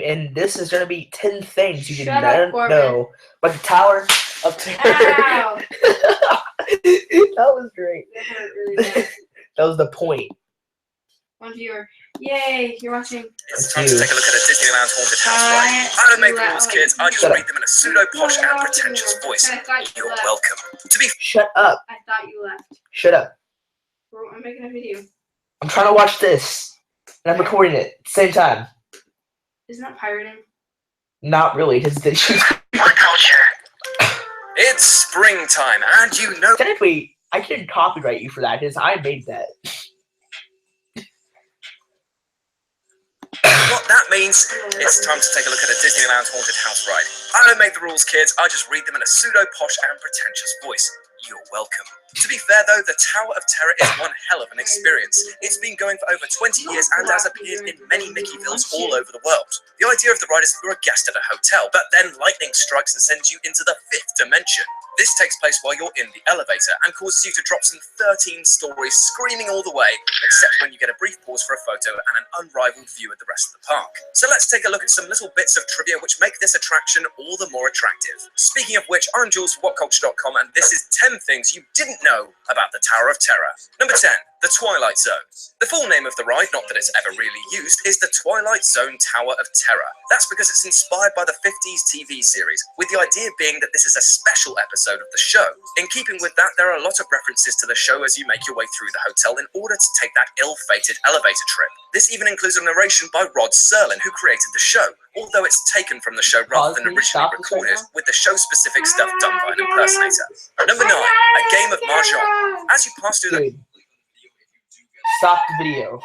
and this is going to be 10 things you did Shut up, not Corbin. know about the Tower of Terror. Ow! That was great. That hurt really bad. That was the point. One viewer. Yay, you're watching. It's time to take a look at a Disneyland haunted house ride. I don't make the rules, kids. I just read them in a pseudo-posh and pretentious voice. You're welcome. Shut up. I thought you left. Shut up. I'm making a video. I'm trying to watch this, and I'm recording it at the same time. Isn't that pirating? Not really, because What culture? It's springtime, and you know. technically, I can copyright you for that, because I made that. What that means, it's time to take a look at a Disneyland haunted house ride. I don't make the rules, kids. I just read them in a pseudo-posh and pretentious voice. You're welcome. To be fair, though, the Tower of Terror is one hell of an experience. It's been going for over 20 years and has appeared in many Mickeyvilles all over the world. The idea of the ride is that you're a guest at a hotel, but then lightning strikes and sends you into the 5th dimension. This takes place while you're in the elevator and causes you to drop some 13 stories screaming all the way, except when you get a brief pause for a photo and an unrivaled view of the rest of the park. So let's take a look at some little bits of trivia which make this attraction all the more attractive. Speaking of which, I'm Jules from WhatCulture.com, and this is 10 things you didn't know about the Tower of Terror. Number 10. The Twilight Zone. The full name of the ride, not that it's ever really used, is the Twilight Zone Tower of Terror. That's because it's inspired by the 50s TV series, with the idea being that this is a special episode of the show. In keeping with that, there are a lot of references to the show as you make your way through the hotel in order to take that ill-fated elevator trip. This even includes a narration by Rod Serling, who created the show, although it's taken from the show rather than originally recorded, with the show-specific stuff done by an impersonator. Number 9. A game of Mahjong. As you pass through the... Dude, stop the video.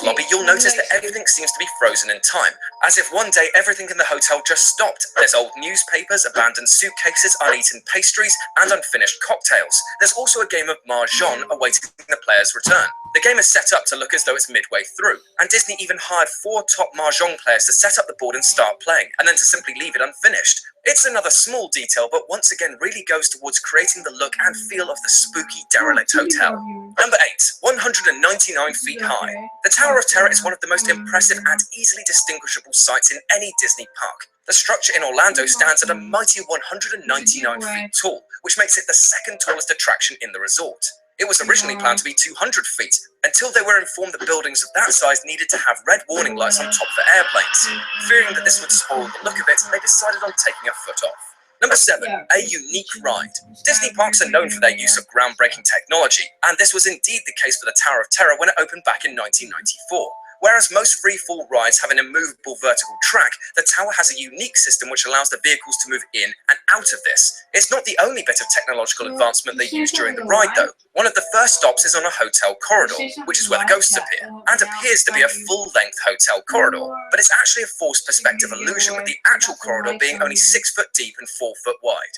lobby, you'll notice that everything seems to be frozen in time, as if one day everything in the hotel just stopped. There's old newspapers, abandoned suitcases, uneaten pastries, and unfinished cocktails. There's also a game of Mahjong awaiting the player's return. The game is set up to look as though it's midway through, and Disney even hired 4 top Mahjong players to set up the board and start playing, and then to simply leave it unfinished. It's another small detail, but once again really goes towards creating the look and feel of the spooky, derelict hotel. Number 8. 199 feet high. The Tower of Terror is one of the most impressive and easily distinguishable sights in any Disney park. The structure in Orlando stands at a mighty 199 feet tall, which makes it the second tallest attraction in the resort. It was originally planned to be 200 feet, until they were informed that buildings of that size needed to have red warning lights on top for airplanes. Fearing that this would spoil the look of it, they decided on taking a foot off. Number 7. A unique ride. Disney parks are known for their use of groundbreaking technology, and this was indeed the case for the Tower of Terror when it opened back in 1994. Whereas most free-fall rides have an immovable vertical track, the tower has a unique system which allows the vehicles to move in and out of this. It's not the only bit of technological advancement they use during the ride, though. One of the first stops is on a hotel corridor, which is where the ghosts appear, and appears to be a full-length hotel corridor. But it's actually a forced perspective illusion, with the actual corridor being only 6 foot deep and 4 foot wide.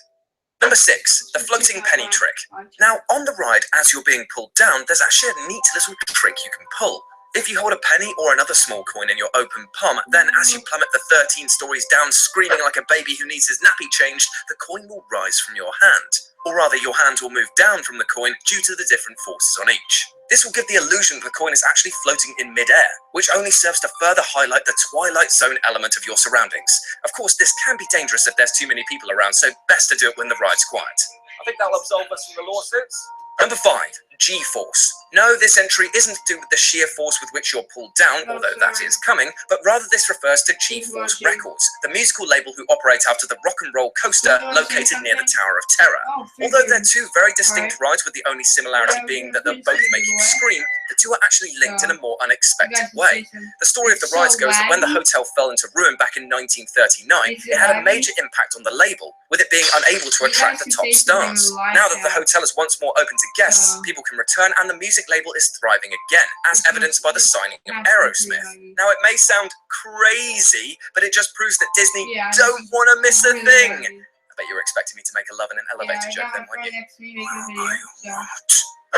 Number 6. The floating penny trick. Now, on the ride, as you're being pulled down, there's actually a neat little trick you can pull. If you hold a penny or another small coin in your open palm, then as you plummet the 13 stories down, screaming like a baby who needs his nappy changed, the coin will rise from your hand. Or rather, your hand will move down from the coin due to the different forces on each. This will give the illusion that the coin is actually floating in mid-air, which only serves to further highlight the Twilight Zone element of your surroundings. Of course, this can be dangerous if there's too many people around, so best to do it when the ride's quiet. I think that'll absolve us from the lawsuits. Number 5. G-force. No, this entry isn't to do with the sheer force with which you're pulled down, although that is coming, but rather this refers to G-Force Records, the musical label who operate out of the Rock and Roll Coaster located near the Tower of Terror. Although they're 2 very distinct rides, with the only similarity being that they'll both make you scream, the 2 are actually linked in a more unexpected way. The story of the rides goes that when the hotel fell into ruin back in 1939, it had a major impact on the label, with it being unable to attract the top stars. Now that the hotel is once more open to guests, people can return, and the music label is thriving again, as evidenced by the signing of Aerosmith. Now, it may sound crazy, but it just proves that Disney don't want to miss a thing. I bet you were expecting me to make a love in an elevator joke then, weren't you?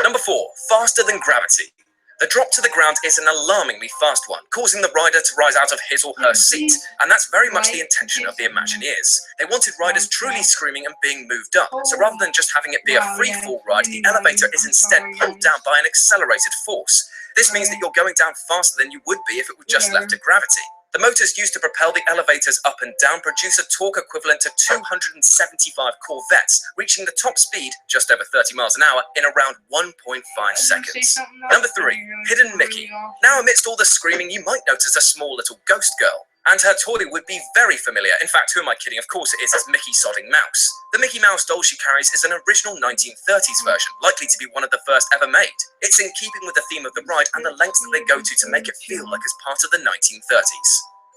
Number 4. Faster than gravity. The drop to the ground is an alarmingly fast one, causing the rider to rise out of his or her seat, and that's very much the intention of the Imagineers. They wanted riders truly screaming and being moved up, so rather than just having it be a free-fall ride, the elevator is instead pulled down by an accelerated force. This means that you're going down faster than you would be if it were just left to gravity. The motors used to propel the elevators up and down produce a torque equivalent to 275 Corvettes, reaching the top speed, just over 30 miles an hour, in around 1.5 seconds. Number 3, Hidden Mickey. Now, amidst all the screaming, you might notice a small little ghost girl. And her toy would be very familiar. In fact, who am I kidding? Of course it is, it's Mickey Sodding Mouse. The Mickey Mouse doll she carries is an original 1930s version, likely to be one of the first ever made. It's in keeping with the theme of the ride and the lengths that they go to make it feel like it's part of the 1930s.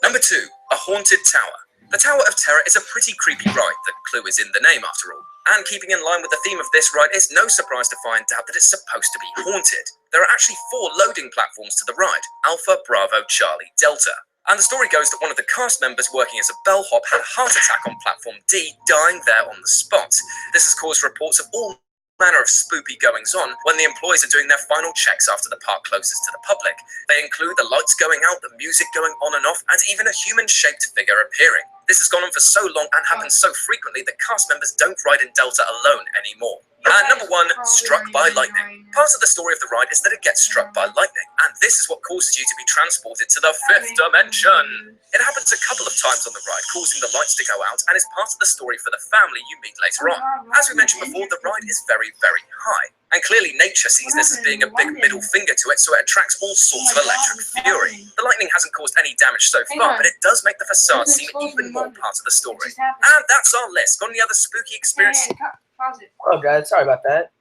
Number 2, A Haunted Tower. The Tower of Terror is a pretty creepy ride. The clue is in the name, after all. And keeping in line with the theme of this ride, it's no surprise to find out that it's supposed to be haunted. There are actually 4 loading platforms to the ride: Alpha, Bravo, Charlie, Delta. And the story goes that one of the cast members working as a bellhop had a heart attack on platform D, dying there on the spot. This has caused reports of all manner of spoopy goings-on when the employees are doing their final checks after the park closes to the public. They include the lights going out, the music going on and off, and even a human-shaped figure appearing. This has gone on for so long and happens so frequently that cast members don't ride in Delta alone anymore. Number 1, Struck by Lightning. Part of the story of the ride is that it gets struck by lightning, and this is what causes you to be transported to the 5th dimension. It happens a couple of times on the ride, causing the lights to go out, and is part of the story for the family you meet later on. As we mentioned before, the ride is very, very high, and clearly nature sees this as being a big middle finger to it, so it attracts all sorts of electric fury. The lightning hasn't caused any damage so far, but it does make the facade seem even more part of the story. And that's our list. Got any other spooky experiences? Pause it. Oh, God, sorry about that.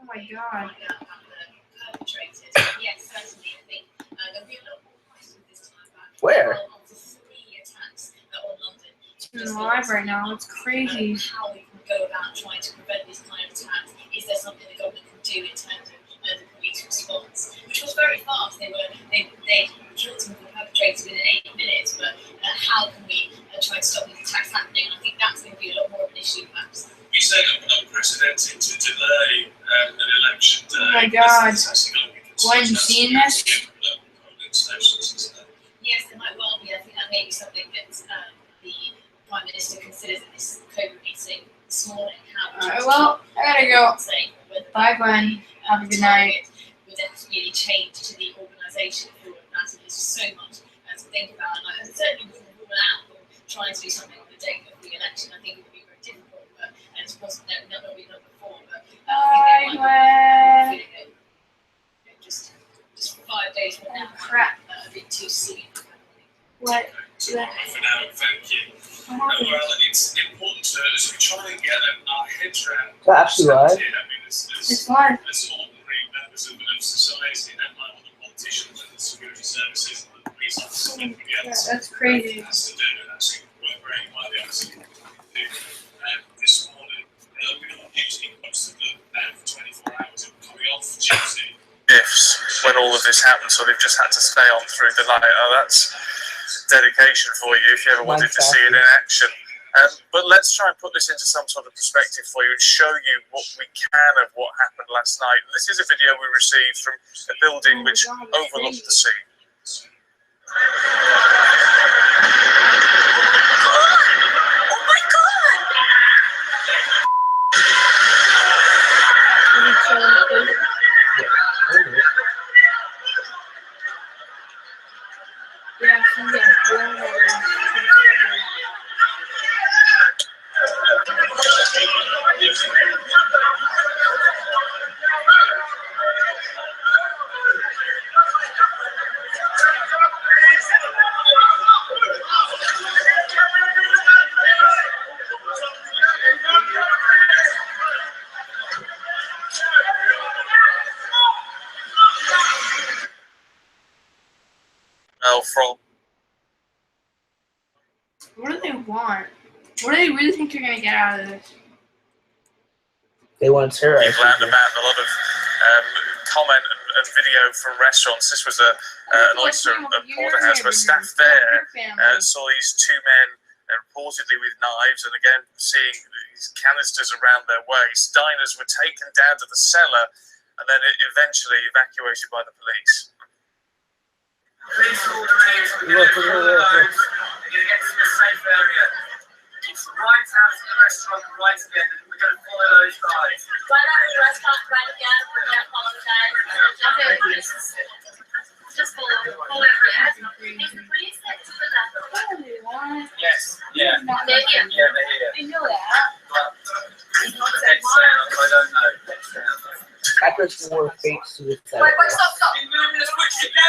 Oh my God. Where? It's in live right now. It's crazy. How we can go about trying to prevent these kind of attacks? Is there something the government can do in terms of the police response, which was very fast? They killed some of the perpetrators within 8 minutes, but how can we try to stop these attacks happening? And I think that's going to be a lot more of an issue, perhaps. You said unprecedented to delay an election day. Oh my God. Why have you seen this? Yes, it might well be. I think that may be something that the Prime Minister considers at this COVID meeting this morning. Alright, well, I gotta go. Bye, Glenn. Have a good night. Would that really change to the organisation of all of that? And there's just so much to think about. And I certainly wouldn't rule out trying to do something on the day of the election. I think it would be very difficult, but and it's possible that will be done before. But Bye, Glenn. Just 5 days from now, Crap. a bit too soon. What? For now, thank you. Well, it's important to, as we try and get our heads around. Is that actually live? I mean, It's live. as ordinary members of society, and like all the politicians and the security services and the police officers and everybody else. That's crazy. Has to do, and that's where you might be able to do. This morning, we got news posted that for 24 hours of coming off duty. Shifts when all of this happened, so they've just had to stay on through the night. Oh, that's dedication for you if you ever wanted to see it in action. But let's try and put this into some sort of perspective for you and show you what we can of what happened last night. This is a video we received from a building which overlooked the sea. Oh my God! From What do they want? What do they really think they're gonna get out of this? They want terror. you've learned about a lot of comment and video from restaurants. This was an oyster and porterhouse where staff there saw these 2 men reportedly with knives, and again seeing these canisters around their waist. Diners were taken down to the cellar and then eventually evacuated by the police. Police order is we're going to pull those, we're going to get to a safe area. It's right out to the restaurant, right again, and we're going to follow those guys. Right out of the restaurant, right again, we're going to follow the guys. Just follow everyone. Is the police next to the left? Yes, yeah. They're here. Yeah, they're here. I know that. But next sound, I don't know. Next sound. Patrick's wore fake suits. Wait, stop. Keep moving as quick as you can.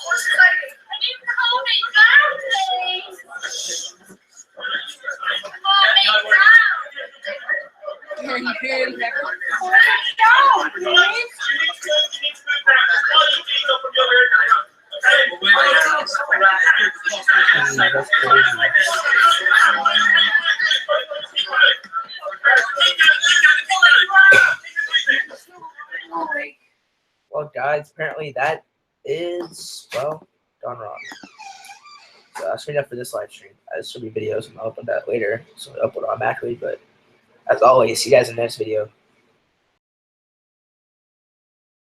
What's his name? I need to calm it down, please. Calm it down. You hear him? Calm it down, please. That's crazy. Well, guys, apparently that is, well, gone wrong. So that's enough for this live stream. There's going to be videos, and I'll upload that later. So I'll upload automatically. But as always, see you guys in the next video.